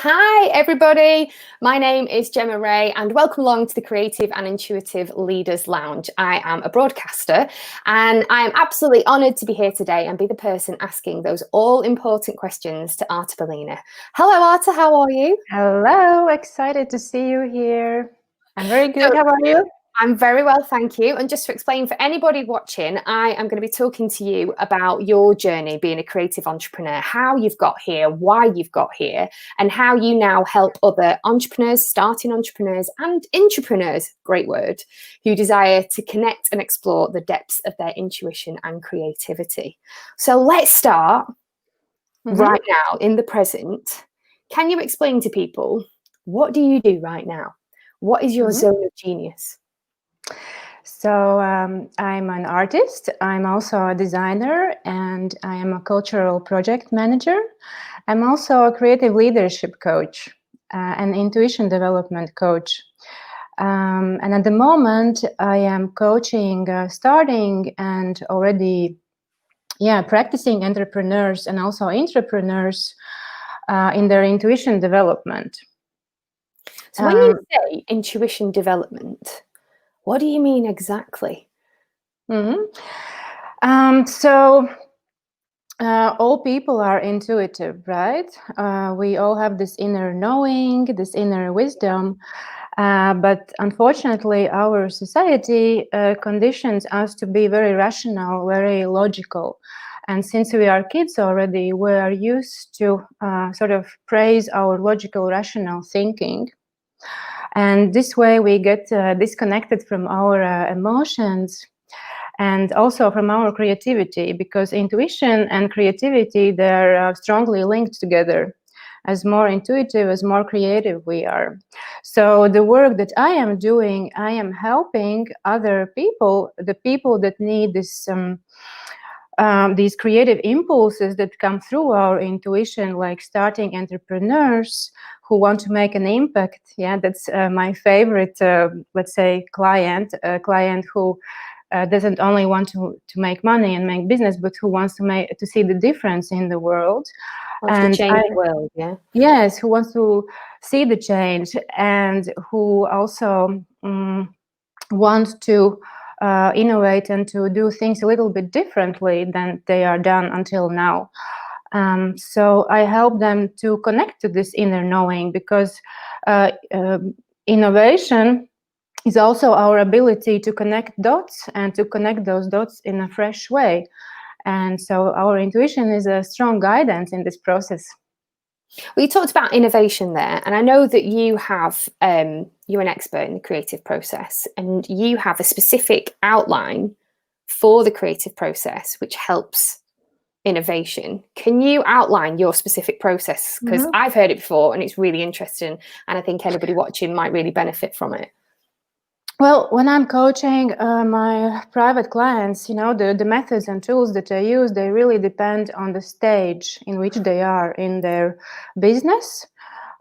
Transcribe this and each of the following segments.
Hi everybody, my name is Gemma Ray and welcome along to the Creative and Intuitive Leaders Lounge. I am a broadcaster and I am absolutely honoured to be here today and be the person asking those all-important questions to Arta. Hello Arta, how are you? Hello, excited to see you here. I'm very good, how are you? I'm very well, thank you. And just to explain for anybody watching, I am going to be talking to you about your journey being a creative entrepreneur, how you've got here, why you've got here, and how you now help other entrepreneurs, starting entrepreneurs, and intrapreneurs, great word, who desire to connect and explore the depths of their intuition and creativity. So let's start right now in the present. Can you explain to people, what do you do right now? What is your zone of genius? So I'm an artist, I'm also a designer, and I am a cultural project manager. I'm also a creative leadership coach, an intuition development coach. And at the moment, I am coaching, starting and already practicing entrepreneurs and also intrapreneurs in their intuition development. So when you say intuition development, what do you mean exactly? All people are intuitive, right? We all have this inner knowing, this inner wisdom, but unfortunately our society conditions us to be very rational, very logical. And since we are kids already, we are used to sort of praise our logical, rational thinking. And this way we get disconnected from our emotions and also from our creativity, because intuition and creativity, they're strongly linked together. As more intuitive, as more creative we are. So the work that I am doing, I am helping other people, the people that need this these creative impulses that come through our intuition, like starting entrepreneurs who want to make an impact. Yeah, that's my favorite, let's say, client, a client who doesn't only want to make money and make business, but who wants to see the difference in the world. And to change the world, yeah. Yes, who wants to see the change, and who also wants to innovate and to do things a little bit differently than they are done until now. So I help them to connect to this inner knowing, because innovation is also our ability to connect dots and to connect those dots in a fresh way. And so our intuition is a strong guidance in this process. Well, you talked about innovation there, and I know that you have, you're an expert in the creative process, and you have a specific outline for the creative process which helps innovation. Can you outline your specific process? Because I've heard it before and it's really interesting, and I think anybody watching might really benefit from it. Well, when I'm coaching my private clients, you know, the methods and tools that I use, they really depend on the stage in which they are in their business,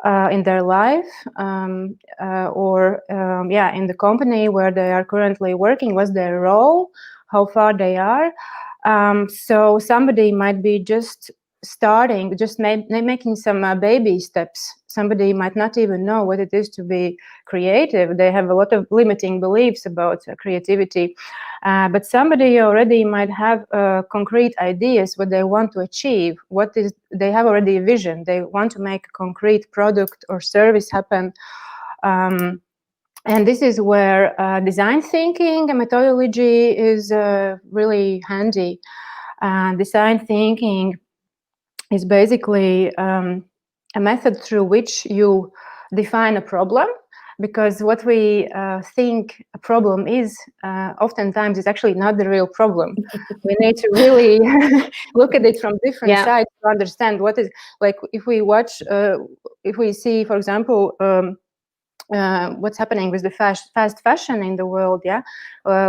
in their life, or in the company where they are currently working. What's their role? How far they are? So somebody might be just starting, just making some baby steps. Somebody might not even know what it is to be creative. They have a lot of limiting beliefs about creativity, but somebody already might have concrete ideas what they want to achieve. They have already a vision. They want to make a concrete product or service happen. And this is where design thinking and methodology is really handy. Design thinking is basically a method through which you define a problem, because what we think a problem is oftentimes is actually not the real problem. We need to really look at it from different sides to understand what is, like, if we watch, if we see, for example, what's happening with the fast fashion in the world,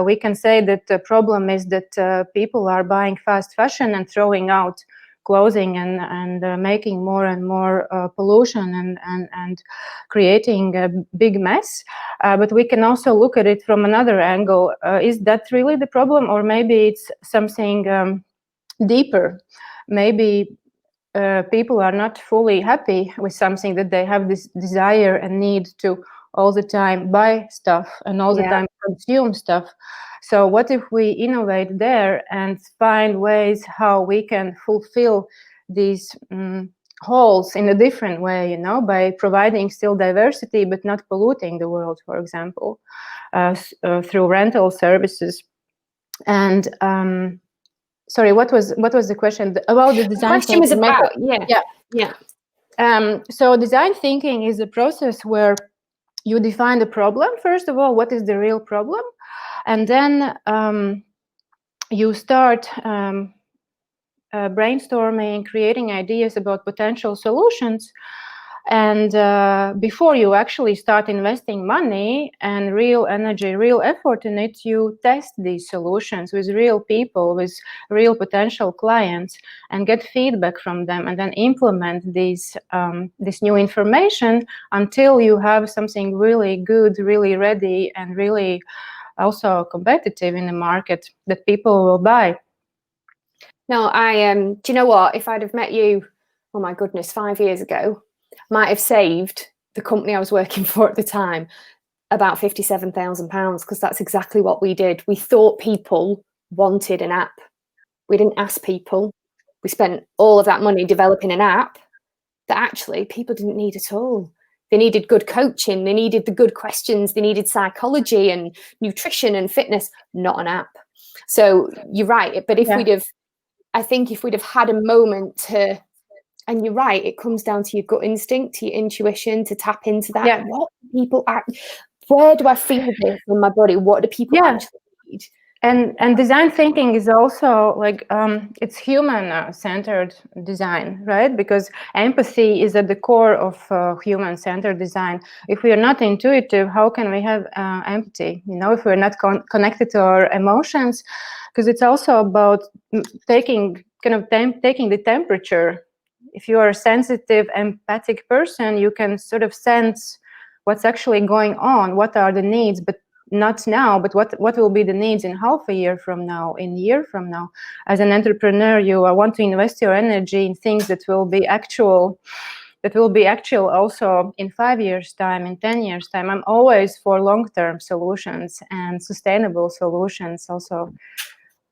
we can say that the problem is that people are buying fast fashion and throwing out clothing and making more and more pollution and creating a big mess. But we can also look at it from another angle. Is that really the problem, or maybe it's something deeper? Maybe people are not fully happy with something, that they have this desire and need to all the time buy stuff and all the time consume stuff. So what if we innovate there and find ways how we can fulfill these holes in a different way, by providing still diversity but not polluting the world, for example, through rental services. And sorry, what was the question about the design? The question was about So design thinking is a process where you define the problem. First of all, what is the real problem? And then you start brainstorming, creating ideas about potential solutions. And before you actually start investing money and real energy, real effort in it, you test these solutions with real people, with real potential clients, and get feedback from them, and then implement this new information until you have something really good, really ready, and really also competitive in the market that people will buy. No, do you know what? If I'd have met you, oh my goodness, 5 years ago, might have saved the company I was working for at the time about £57,000, because that's exactly what we did. We thought people wanted an app. We didn't ask people. We spent all of that money developing an app that actually people didn't need at all. They needed good coaching. They needed the good questions. They needed psychology and nutrition and fitness, not an app. So you're right. But I think if we'd have had a moment to, and you're right, it comes down to your gut instinct, to your intuition, to tap into that. Yeah. What people where do I feel this in my body? What do people actually need? And design thinking is also like it's human-centered design, right? Because empathy is at the core of human-centered design. If we are not intuitive, how can we have empathy? If we're not connected to our emotions, because it's also about taking the temperature. If you are a sensitive, empathic person, you can sort of sense what's actually going on, what are the needs, but not now, but what will be the needs in half a year from now, in a year from now. As an entrepreneur, you want to invest your energy in things that will be actual also in 5 years' time, in 10 years' time. I'm always for long-term solutions and sustainable solutions also.